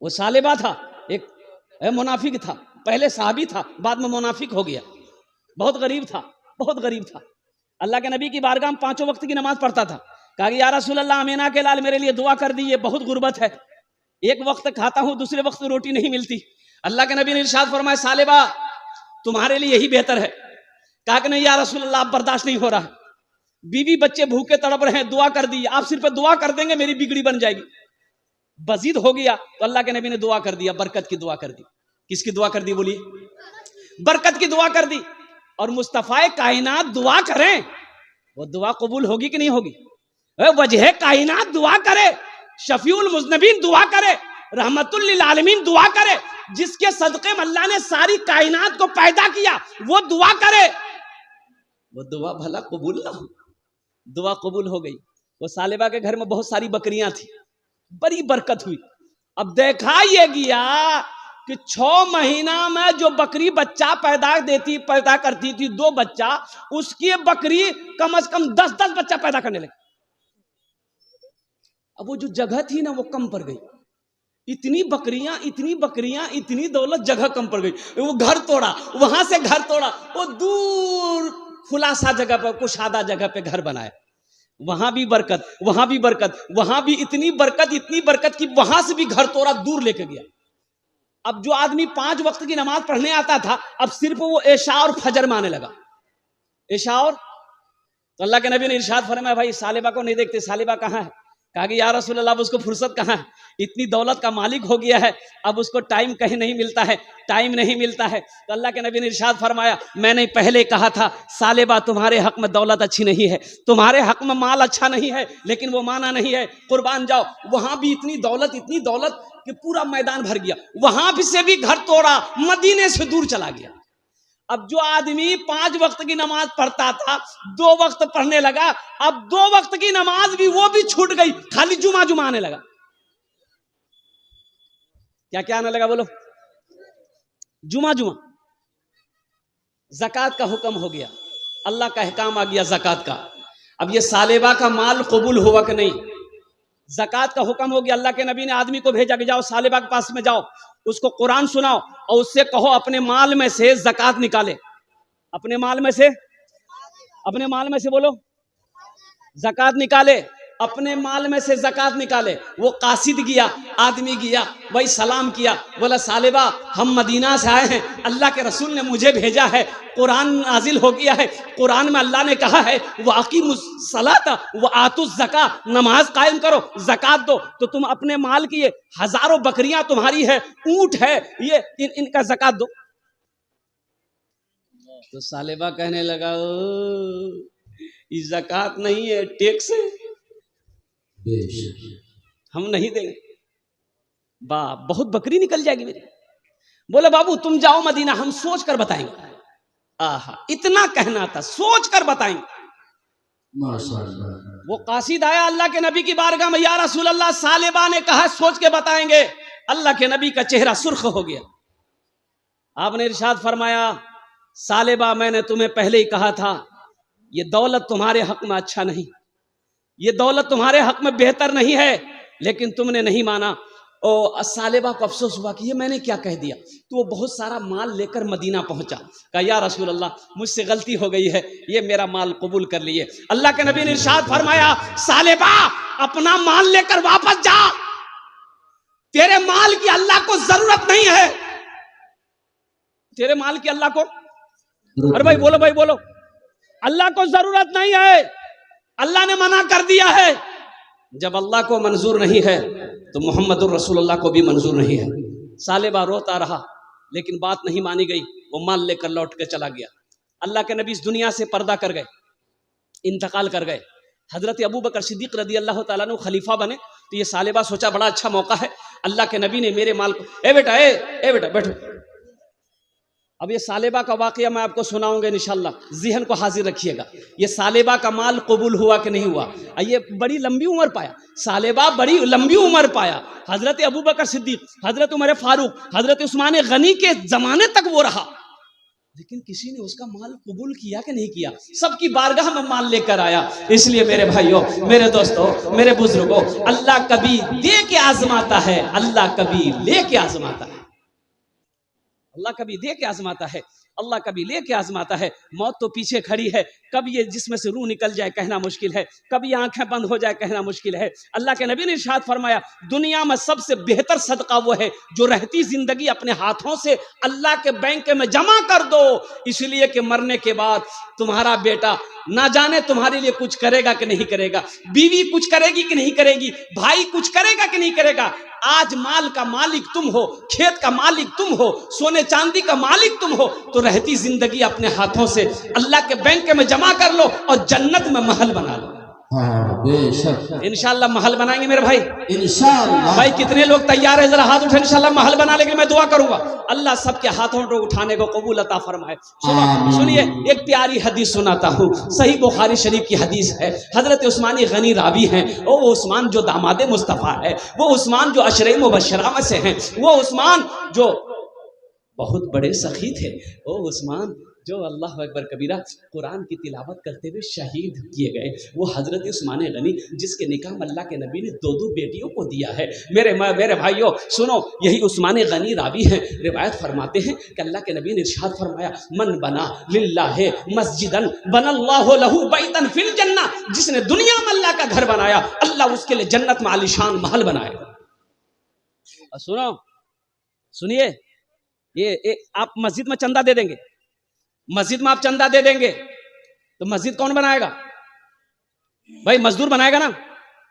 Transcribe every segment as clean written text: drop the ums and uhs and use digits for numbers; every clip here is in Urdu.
وہ سالبہ تھا، ایک منافق تھا، پہلے صحابی تھا، بعد میں منافق ہو گیا، بہت غریب تھا، بہت غریب تھا. اللہ کے نبی کی بارگاہ میں 5 وقت کی نماز پڑھتا تھا. کہا کہ یا رسول اللہ امینا کے لال میرے لیے دعا کر دیجیے، بہت غربت ہے، ایک وقت کھاتا ہوں دوسرے وقت روٹی نہیں ملتی. اللہ کے نبی نے ارشاد فرمایا سالبہ تمہارے لیے یہی بہتر ہے. کہا کہ نہیں یا رسول اللہ اب برداشت نہیں ہو رہا، بیوی بچے بھوکے تڑپ رہے ہیں، دعا کر دیجیے، آپ صرف دعا کر دیں گے میری بگڑی بن جائے گی. بزید ہو گیا تو اللہ کے نبی نے دعا کر دیا، برکت کی دعا کر دی. کس کی دعا کر دی بولیے؟ برکت کی دعا کر دی. اور مصطفیٰ کائنات دعا کریں، وہ دعا قبول ہوگی کہ نہیں ہوگی؟ وجہ کائنات دعا کرے، شفیع المذنبین دعا کرے، رحمت للعالمین دعا کرے، جس کے صدقے میں اللہ نے ساری کائنات کو پیدا کیا وہ دعا کرے، وہ دعا بھلا قبول نہ ہو؟ دعا قبول ہو گئی. وہ سالبہ کے گھر میں بہت ساری بکریاں تھیں، بڑی برکت ہوئی. اب دیکھا یہ گیا کہ 6 مہینہ میں جو بکری بچہ پیدا کرتی تھی 2 بچہ، اس کی بکری کم از کم 10 بچہ پیدا کرنے لگی. اب وہ جو جگہ تھی نا وہ کم پڑ گئی، اتنی بکریاں اتنی دولت، جگہ کم پڑ گئی. وہ گھر توڑا، وہاں سے گھر توڑا، وہ دور خلاصہ جگہ پر کشادہ جگہ پہ گھر بنایا، وہاں بھی برکت، وہاں بھی برکت، وہاں بھی اتنی برکت کی وہاں سے بھی گھر توڑا، دور لے کے گیا. اب جو آدمی 5 وقت کی نماز پڑھنے آتا تھا اب صرف وہ عشاء اور فجر میں آنے لگا. عشاء اور تو اللہ کے نبی نے ارشاد فرمایا بھائی سالبہ کو نہیں دیکھتے، سالبہ کہاں ہے؟ کہا کہ یا رسول اللہ اب اس کو فرصت کہاں ہے، اتنی دولت کا مالک ہو گیا ہے، اب اس کو ٹائم کہیں نہیں ملتا ہے، ٹائم نہیں ملتا ہے. تو اللہ کے نبی نے ارشاد فرمایا میں نے پہلے کہا تھا سالبہ تمہارے حق میں دولت اچھی نہیں ہے، تمہارے حق میں مال اچھا نہیں ہے، لیکن وہ مانا نہیں ہے، قربان جاؤ. وہاں بھی اتنی دولت کہ پورا میدان بھر گیا، وہاں بھی سے بھی گھر توڑا، مدینے سے دور چلا گیا. اب جو آدمی 5 وقت کی نماز پڑھتا تھا 2 وقت پڑھنے لگا، اب 2 وقت کی نماز بھی وہ بھی چھوٹ گئی، خالی جمعہ آنے لگا. کیا آنے لگا بولو؟ جمعہ. زکوٰۃ کا حکم ہو گیا، اللہ کا احکام آ گیا زکوٰۃ کا. اب یہ سالبہ کا مال قبول ہوا کہ نہیں؟ زکوٰۃ کا حکم ہو گیا. اللہ کے نبی نے آدمی کو بھیجا کہ جاؤ سالبہ کے پاس میں جاؤ، اس کو قرآن سناؤ اور اس سے کہو اپنے مال میں سے زکوٰۃ نکالے. اپنے مال میں سے بولو زکوٰۃ نکالے، اپنے مال میں سے زکوٰۃ نکالے. وہ قاصد گیا، آدمی گیا، وہی سلام کیا، بولا سالبہ ہم مدینہ سے آئے ہیں، اللہ کے رسول نے مجھے بھیجا ہے، قرآن نازل ہو گیا ہے، قرآن میں اللہ نے کہا ہے وَأَقِیمُوا الصَّلَاةَ وَآتُوا الزَّکَاةَ، نماز قائم کرو، زکوٰۃ دو. تو تم اپنے مال کی ہزاروں بکریاں تمہاری ہے، اونٹ ہے، یہ ان کا زکوٰۃ دو. تو سالبہ کہنے لگا یہ زکوٰۃ نہیں ہے، ٹیکس ہے، ہم نہیں دیں گے. بہت بکری نکل جائے گی میری. بولے بابو تم جاؤ مدینہ، ہم سوچ کر بتائیں گے. اتنا کہنا تھا، سوچ کر بتائیں گے. وہ قاصد آیا اللہ کے نبی کی بارگاہ میں، یا رسول اللہ سالبہ نے کہا سوچ کے بتائیں گے. اللہ کے نبی کا چہرہ سرخ ہو گیا. آپ نے ارشاد فرمایا سالبہ میں نے تمہیں پہلے ہی کہا تھا یہ دولت تمہارے حق میں اچھا نہیں، یہ دولت تمہارے حق میں بہتر نہیں ہے، لیکن تم نے نہیں مانا. اور سالبہ کو افسوس ہوا کہ یہ میں نے کیا کہہ دیا. تو وہ بہت سارا مال لے کر مدینہ پہنچا. کہا یا رسول اللہ مجھ سے غلطی ہو گئی ہے، یہ میرا مال قبول کر لیے. اللہ کے نبی نے ارشاد فرمایا سالبہ اپنا مال لے کر واپس جا، تیرے مال کی اللہ کو ضرورت نہیں ہے، تیرے مال کی اللہ کو، ارے بھائی بولو اللہ کو ضرورت نہیں ہے. اللہ نے منع کر دیا ہے. جب اللہ کو منظور نہیں ہے تو محمد الرسول اللہ کو بھی منظور نہیں ہے. سالبہ روتا رہا لیکن بات نہیں مانی گئی، وہ مال لے کر لوٹ کے چلا گیا. اللہ کے نبی اس دنیا سے پردہ کر گئے، انتقال کر گئے. حضرت ابوبکر صدیق رضی اللہ تعالیٰ عنہ خلیفہ بنے. تو یہ سالبہ سوچا بڑا اچھا موقع ہے، اللہ کے نبی نے میرے مال کو، اے بیٹا بیٹھو. اب یہ سالبہ کا واقعہ میں آپ کو سناؤں گا انشاءاللہ، ذہن کو حاضر رکھیے گا. یہ سالبہ کا مال قبول ہوا کہ نہیں ہوا؟ یہ بڑی لمبی عمر پایا سالبہ، بڑی لمبی عمر پایا. حضرت ابوبکر صدیق، حضرت عمر فاروق، حضرت عثمان غنی کے زمانے تک وہ رہا، لیکن کسی نے اس کا مال قبول کیا کہ نہیں کیا؟ سب کی بارگاہ میں مال لے کر آیا. اس لیے میرے بھائیوں، میرے دوستوں، میرے بزرگوں، اللہ کبھی دے کے آزماتا ہے، اللہ کبھی لے کے آزماتا ہے. اللہ کبھی دے کے آزماتا ہے، اللہ کبھی لے کے آزماتا ہے. موت تو پیچھے کھڑی ہے، کب یہ جسم سے روح نکل جائے کہنا مشکل ہے، کب یہ آنکھیں بند ہو جائے کہنا مشکل ہے. اللہ کے نبی نے ارشاد فرمایا دنیا میں سب سے بہتر صدقہ وہ ہے جو رہتی زندگی اپنے ہاتھوں سے اللہ کے بینک میں جمع کر دو، اس لیے کہ مرنے کے بعد تمہارا بیٹا نہ جانے تمہارے لیے کچھ کرے گا کہ نہیں کرے گا، بیوی کچھ کرے گی کہ نہیں کرے گی، بھائی کچھ کرے گا کہ نہیں کرے گا. آج مال کا مالک تم ہو، کھیت کا مالک تم ہو، سونے چاندی کا مالک تم ہو، تو رہتی زندگی اپنے ہاتھوں سے اللہ کے بینک میں جمع کر لو اور جنت میں محل بنا لو. بے شک انشاءاللہ محل بنائیں گے میرے بھائی. انشاءاللہ. بھائی کتنے لوگ تیار ہیں؟ ذرا ہاتھ اٹھائیں. انشاءاللہ محل بنا لیں گے. میں دعا کروں گا اللہ سب کے ہاتھوں کو اٹھانے کو قبول عطا فرمائے. سنیے ایک پیاری حدیث سناتا ہوں، صحیح بخاری شریف کی حدیث ہے. حضرت عثمان غنی راوی ہیں. وہ عثمان جو داماد مصطفیٰ ہے، وہ عثمان جو عشرہ مبشرہ میں سے ہیں، وہ عثمان جو بہت بڑے سخی تھے، وہ عثمان جو اللہ اکبر کبیرہ قرآن کی تلاوت کرتے ہوئے شہید کیے گئے، وہ حضرت عثمان غنی جس کے نکاح اللہ کے نبی نے 2 بیٹیوں کو دیا ہے. میرے بھائیوں سنو، یہی عثمان غنی راوی ہیں، روایت فرماتے ہیں کہ اللہ کے نبی نے ارشاد فرمایا من بنا للہ مسجدن بن اللہ لہ بیتن فی الجنہ، جس نے دنیا میں اللہ کا گھر بنایا اللہ اس کے لیے جنت میں عالیشان محل بنائے گا. سنیے یہ آپ مسجد میں چندہ دے دیں گے، مسجد میں آپ چندہ دے دیں گے تو مسجد کون بنائے گا؟ بھائی مزدور بنائے گا نا،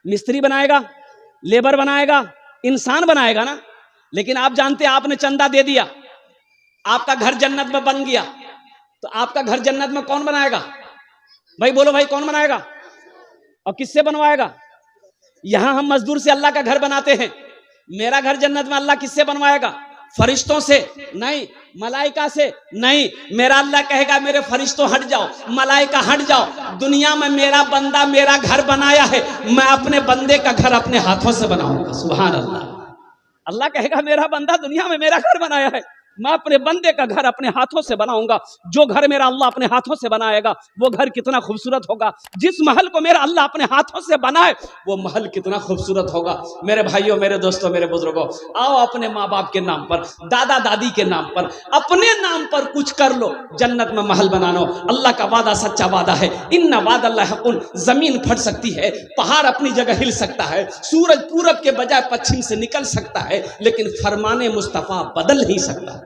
مستری بنائے گا، لیبر بنائے گا، انسان بنائے گا نا. لیکن آپ جانتے ہیں آپ نے چندہ دے دیا، آپ کا گھر جنت میں بن گیا، تو آپ کا گھر جنت میں کون بنائے گا؟ بھائی بولو بھائی کون بنائے گا؟ اور کس سے بنوائے گا؟ یہاں ہم مزدور سے اللہ کا گھر بناتے ہیں، میرا گھر جنت میں اللہ کس سے بنوائے گا؟ فرشتوں سے نہیں، ملائکہ سے نہیں. میرا اللہ کہے گا میرے فرشتوں ہٹ جاؤ، ملائکہ ہٹ جاؤ، دنیا میں میرا بندہ میرا گھر بنایا ہے، میں اپنے بندے کا گھر اپنے ہاتھوں سے بناؤں گا. سبحان اللہ. اللہ کہے گا میرا بندہ دنیا میں میرا گھر بنایا ہے، میں اپنے بندے کا گھر اپنے ہاتھوں سے بناؤں گا. جو گھر میرا اللہ اپنے ہاتھوں سے بنائے گا وہ گھر کتنا خوبصورت ہوگا. جس محل کو میرا اللہ اپنے ہاتھوں سے بنائے وہ محل کتنا خوبصورت ہوگا. میرے بھائیوں، میرے دوستوں، میرے بزرگوں، آؤ اپنے ماں باپ کے نام پر، دادا دادی کے نام پر، اپنے نام پر کچھ کر لو، جنت میں محل بنا لو. اللہ کا وعدہ سچا وعدہ ہے. ان وعد اللہ حق. زمین پھٹ سکتی ہے، پہاڑ اپنی جگہ ہل سکتا ہے، سورج پورب کے بجائے پچھم سے نکل سکتا ہے، لیکن فرمان مصطفیٰ بدل نہیں سکتا.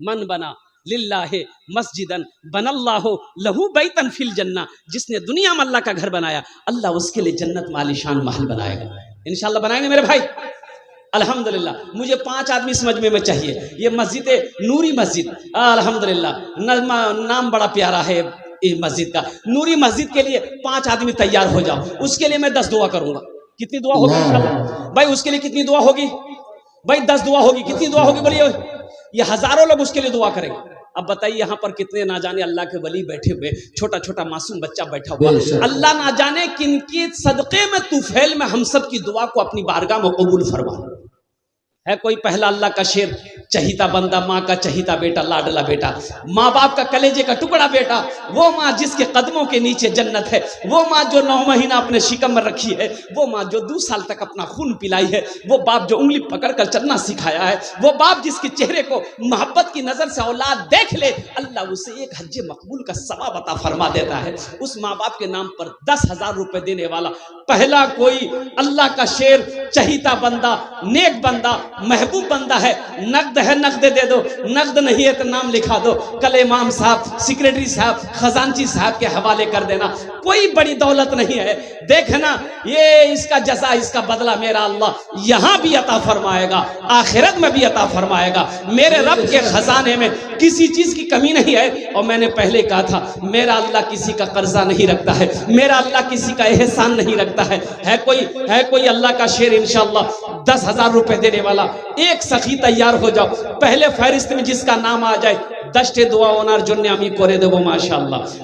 من بنا للہ مسجدن بن اللہ لہو بیتن فی الجنہ، جس نے دنیا میں اللہ کا گھر بنایا اللہ اس کے لیے جنت میں عالیشان محل بنائے گا. انشاءاللہ بنائیں گے میرے بھائی. الحمدللہ مجھے 5 آدمی اس مجمع میں چاہیے. یہ مسجد نوری مسجد، الحمدللہ نام بڑا پیارا ہے مسجد کا. نوری مسجد کے لیے 5 آدمی تیار ہو جاؤ. اس کے لیے میں 10 دعا کروں گا. کتنی دعا ہوگی انشاءاللہ بھائی؟ اس کے لیے کتنی دعا ہوگی بھائی؟ 10 دعا ہوگی. کتنی دعا ہوگی بولیے؟ یہ ہزاروں لوگ اس کے لیے دعا کریں گے. اب بتائیے یہاں پر کتنے نہ جانے اللہ کے ولی بیٹھے ہوئے، چھوٹا چھوٹا معصوم بچہ بیٹھا ہوا، اللہ نہ جانے کن کی صدقے میں طفیل میں ہم سب کی دعا کو اپنی بارگاہ میں قبول فرما. ہے کوئی پہلا اللہ کا شیر، چہیتا بندہ، ماں کا چہیتا بیٹا، لاڈلا بیٹا، ماں باپ کا کلیجے کا ٹکڑا بیٹا، وہ ماں جس کے قدموں کے نیچے جنت ہے، وہ ماں جو 9 مہینہ اپنے شکم میں رکھی ہے، وہ ماں جو 2 سال تک اپنا خون پلائی ہے، وہ باپ جو انگلی پکڑ کر چلنا سکھایا ہے، وہ باپ جس کے چہرے کو محبت کی نظر سے اولاد دیکھ لے اللہ اسے 1 حج مقبول کا ثواب عطا فرما دیتا ہے. اس ماں باپ کے نام پر 10,000 روپے دینے والا پہلا کوئی اللہ کا شیر، چہیتا بندہ، نیک بندہ، محبوب بندہ ہے. نقد ہے نقد دے دو، نقد نہیں ہے تو نام لکھا دو، کل امام صاحب، سیکریٹری صاحب، خزانچی صاحب کے حوالے کر دینا. کوئی بڑی دولت نہیں ہے. دیکھنا یہ اس کا جزا، اس کا بدلہ میرا اللہ یہاں بھی عطا فرمائے گا، آخرت میں بھی عطا فرمائے گا. میرے رب کے خزانے میں کسی چیز کی کمی نہیں ہے. اور میں نے پہلے کہا تھا میرا اللہ کسی کا قرضہ نہیں رکھتا ہے، میرا اللہ کسی کا احسان نہیں رکھتا ہے. ہے کوئی اللہ کا شیر انشاءاللہ 10,000 روپے دینے والا؟ 1 سخی تیار ہو جاؤ. پہلے فہرست میں جس کا نام آ جائے 10 دعا ওনার জন্য আমি করে দেব মাশাআল্লাহ,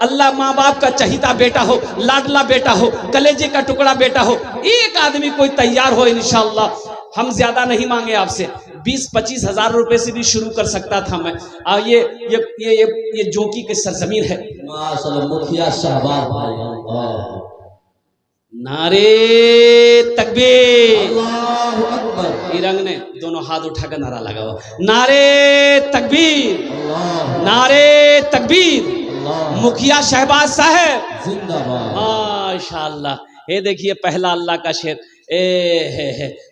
اللہ ماں باپ کا چہیتا بیٹا ہو، لاڈلا بیٹا ہو، کلیجے کا ٹکڑا بیٹا ہو، ایک آدمی کوئی تیار ہو انشاءاللہ، ہم زیادہ نہیں مانگے آپ سے، 20-25 ہزار روپے سے بھی شروع کر سکتا تھا میں۔ یہ جوکی کی سرزمین ہے۔ ماشاءاللہ مکھیا شہباز بھائی، اللہ نعرے تکبیر، اللہ اکبر، ایرنگ نے دونوں ہاتھ اٹھا کر نعرہ لگا ہوا، نعرے تکبیر، اللہ نعرے تکبیر، اللہ مکھیا شہباز صاحب زندہ باد۔ ماشاءاللہ۔ یہ دیکھیے پہلا اللہ کا شعر،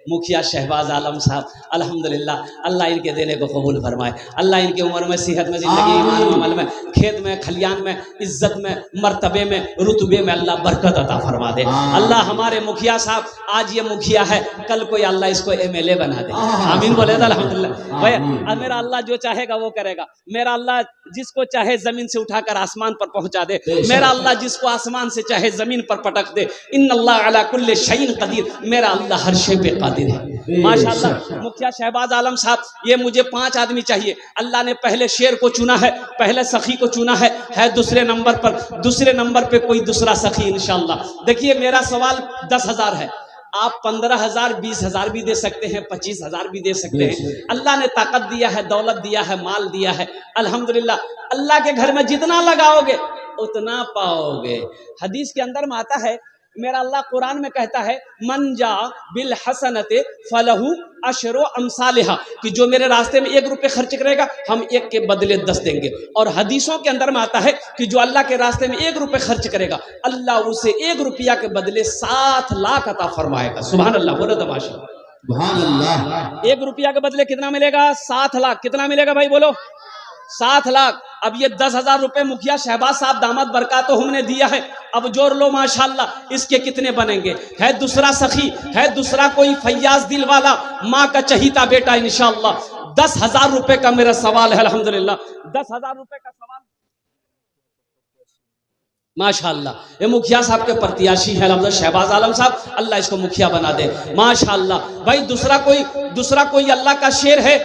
مکھیا شہباز عالم صاحب، الحمدللہ، اللہ ان کے دینے کو قبول فرمائے، اللہ ان کی عمر میں، صحت میں، زندگی، ایمان و عمل میں، کھیت میں، کھلیان میں، عزت میں، مرتبے میں، رتبے میں اللہ برکت عطا فرما دے۔ اللہ ہمارے مکھیا صاحب، آج یہ مکھیا ہے، کل کوئی اللہ اس کو MLA بنا دے، آمین بولے تو الحمدللہ۔ بھائی میرا اللہ جو چاہے گا وہ کرے گا، میرا اللہ جس کو چاہے زمین سے اٹھا کر آسمان پر پہنچا دے، میرا اللہ جس کو آسمان سے چاہے زمین پر پٹک دے، ان اللہ علی کل شیء قدیر، میرا اللہ ہر شے پہ قادر ہے۔ ماشاءاللہ مکھیا شہباز عالم صاحب، یہ مجھے 5 آدمی چاہیے، اللہ نے پہلے شیر کو چنا ہے، پہلے سخی کو چنا ہے دوسرے نمبر پر، دوسرے نمبر پہ کوئی دوسرا سخی انشاءاللہ۔ دیکھیے میرا سوال 10,000 ہے، آپ 15,000 20,000 بھی دے سکتے ہیں، 25,000 بھی دے سکتے ہیں، اللہ نے طاقت دیا ہے، دولت دیا ہے، مال دیا ہے، الحمدللہ۔ اللہ کے گھر میں جتنا لگاؤ گے اتنا پاؤ گے۔ حدیث کے اندر میں آتا ہے، میرا اللہ قرآن میں کہتا ہے، من جا بالحسنت فلہ عشر امثالہا، کہ جو میرے راستے میں 1 روپے خرچ کرے گا ہم 1 کے بدلے 10 دیں گے۔ اور حدیثوں کے اندر میں آتا ہے کہ جو اللہ کے راستے میں 1 روپے خرچ کرے گا اللہ اسے 1 روپیہ کے بدلے 7 لاکھ عطا فرمائے گا۔ سبحان اللہ، بولو تو ماشاءاللہ۔ سبحان اللہ۔ 1 روپیہ کے بدلے کتنا ملے گا؟ 7 لاکھ۔ کتنا ملے گا بھائی بولو؟ 7 لاکھ۔ اب یہ 10,000 روپے مکھیا شہباز صاحب داماد برکاتہ ہم نے دیا ہے، اب جوڑ لو ماشاءاللہ، اس کے کتنے بنیں گے؟ ہے دوسرا سخی، ہے دوسرا کوئی فیاض دل والا، ماں کا چہیتا بیٹا انشاءاللہ، 10,000 روپے کا میرا سوال ہے، الحمدللہ 10,000 روپے کا سوال ماشاءاللہ۔ یہ مکھیا صاحب کے پرتیاشی ہے الحمدللہ شہباز عالم صاحب، اللہ اس کو مکھیا بنا دے ماشاءاللہ۔ بھائی دوسرا کوئی اللہ کا شیر ہے،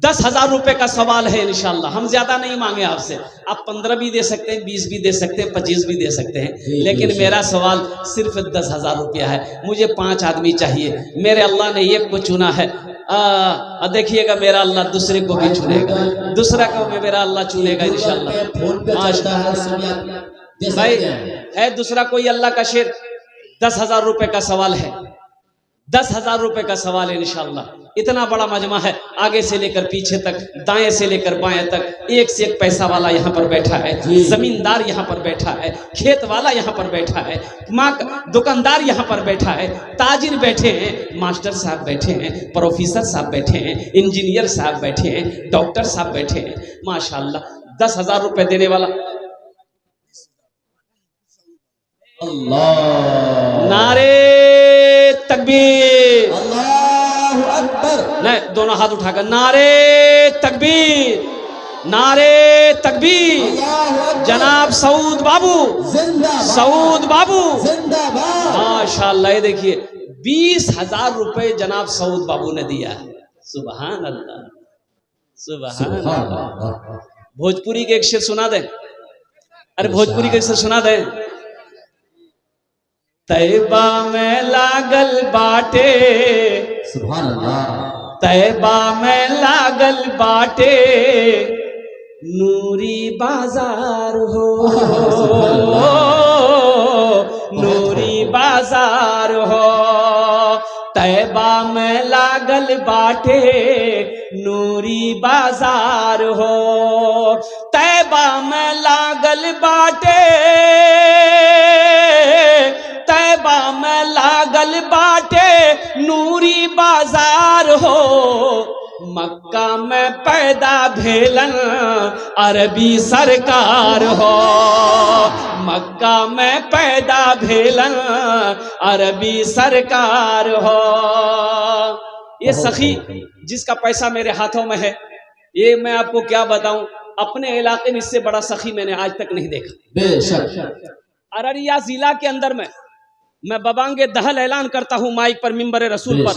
10,000 روپے کا سوال ہے انشاءاللہ، ہم زیادہ نہیں مانگے آپ سے، آپ 15 بھی دے سکتے ہیں، 20 بھی دے سکتے ہیں، 25 بھی دے سکتے ہیں، لیکن میرا سوال صرف 10,000 روپیہ ہے، مجھے 5 آدمی چاہیے، میرے اللہ نے 1 کو چنا ہے، دیکھیے گا میرا اللہ دوسرے کو بھی چنے گا، دوسرا کو میرا اللہ چنے گا انشاءاللہ۔ بھائی ہے دوسرا کوئی اللہ کا شیر، 10,000 روپے کا سوال ہے، 10,000 روپے کا سوال ہے انشاءاللہ۔ اتنا بڑا مجمع ہے، آگے سے لے کر پیچھے تک، دائیں سے لے کر بائیں تک، ایک سے ایک پیسہ والا یہاں پر بیٹھا ہے، زمیندار یہاں پر بیٹھا ہے، کھیت والا یہاں پر بیٹھا ہے، دکاندار یہاں پر بیٹھا ہے، تاجر بیٹھے ہیں، ماسٹر صاحب بیٹھے ہیں، پروفیسر صاحب بیٹھے ہیں، انجینئر صاحب بیٹھے ہیں، ڈاکٹر صاحب بیٹھے ہیں ماشاءاللہ۔ 10,000 روپے دینے والا اللہ، نعرے تکبیر، اللہ اکبر، نہیں دونوں ہاتھ اٹھا کر نعرے تکبیر، نعرے تکبیر، اللہ اکبر، جناب سعود بابو، زندہ باد، سعود بابو زندہ باد، ماشاءاللہ۔ یہ دیکھیے 20,000 روپے جناب سعود بابو نے دیا ہے، سبحان اللہ سبحان اللہ۔ بھوجپوری کے ایک شعر سنا دیں، ارے بھوجپوری کے ایک شعر سنا دیں۔ طیبہ میں لاگل باٹے، سبحان اللہ، طیبہ میں لاگل باٹے، نوری بازار ہو، نوری بازار ہو، طیبہ میں لاگل باٹے، نوری بازار ہو، طیبہ میں لاگل باٹے، طیبہ میں لاگل باٹے، نوری بازار ہو، مکہ میں پیدا بھیلن عربی سرکار ہو، مکہ میں پیدا بھیلن عربی سرکار ہو۔ یہ سخی جس کا پیسہ میرے ہاتھوں میں ہے، یہ میں آپ کو کیا بتاؤں، اپنے علاقے میں اس سے بڑا سخی میں نے آج تک نہیں دیکھا۔ بے شک، ارریہ ضلع کے اندر میں ببانگ دہل اعلان کرتا ہوں مائک پر، منبر رسول پر،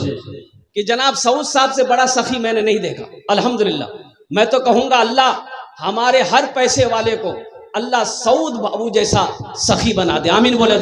کہ جناب سعود صاحب سے بڑا سخی میں نے نہیں دیکھا الحمدللہ۔ میں تو کہوں گا اللہ ہمارے ہر پیسے والے کو اللہ سعود بابو جیسا سخی بنا دے. آمین بولے.